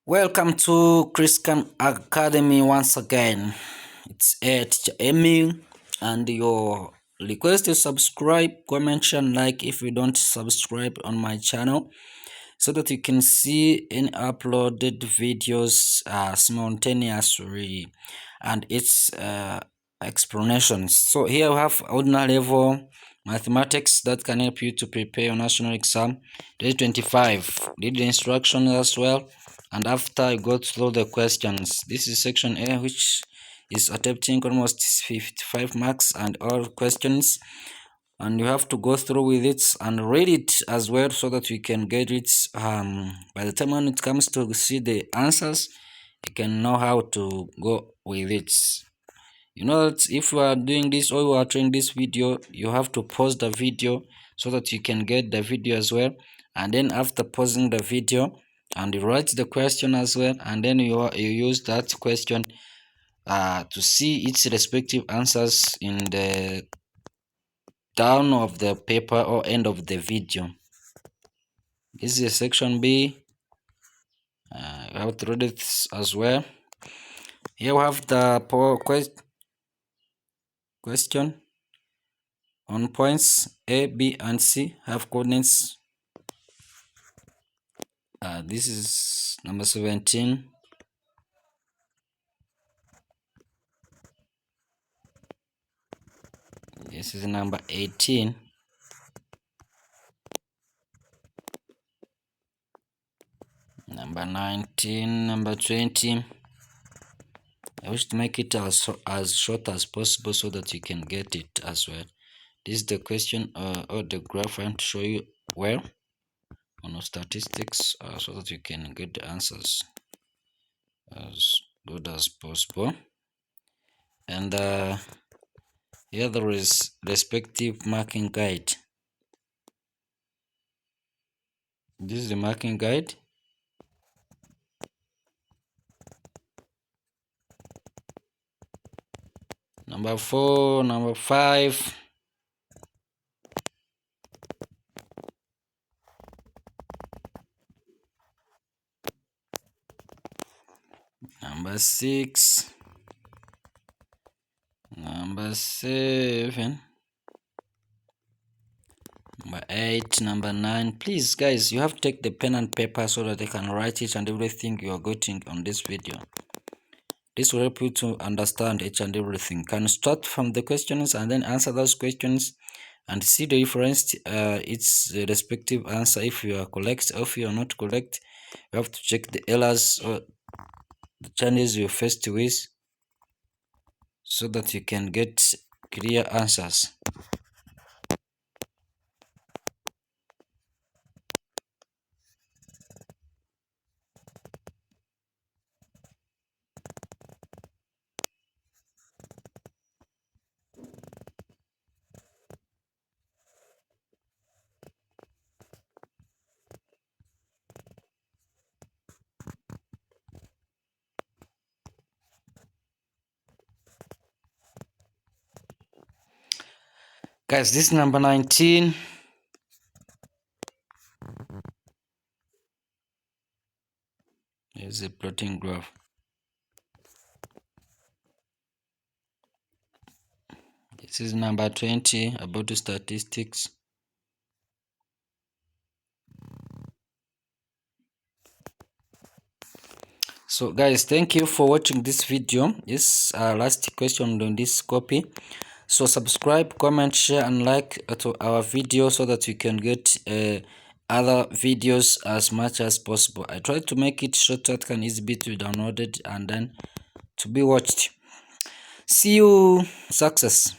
Welcome to Christian Academy once again. It's Teacher Emil, and your request to subscribe, comment, share, and like if you don't subscribe on my channel, so that you can see any uploaded videos simultaneously and its explanations. So here we have ordinary level mathematics that can help you to prepare your national exam 2025. Read the instructions as well, and after you go through the questions. This is section A, which is attempting almost 55 marks and all questions, and you have to go through with it and read it as well, so that you can get it by the time when it comes to see the answers, you can know how to go with it. You know that if you are doing this or you are trying this video, you have to pause the video so that you can get the video as well, and then after pausing the video, and you write the question as well, and then you use that question to see its respective answers in the down of the paper or end of the video. This is section B. You have to read it as well. Here we have the question on points A, B, and C have coordinates. This is number 17. This is number 18. Number 19, number 20. I wish to make it as short as possible so that you can get it as well. This is the question or the graph I want to show you well on statistics, so that you can get the answers as good as possible. And here there is respective marking guide. This is the marking guide. Number 4, number 5. Number 6. Number 7. Number 8, number 9. Please guys, you have to take the pen and paper so that they can write it and everything you are getting on this video. This will help you to understand each and everything. Can start from the questions and then answer those questions and see the difference. It's the respective answer. If you are correct or if you are not correct, you have to check the errors or the challenges you're faced with, so that you can get clear answers. Guys, this is number 19. Here's a plotting graph. This is number 20, about the statistics. So guys, thank you for watching this video. This last question on this copy. So subscribe, comment, share, and like to our video so that you can get other videos as much as possible. I try to make it short that can easily be downloaded and then to be watched. See you. Success.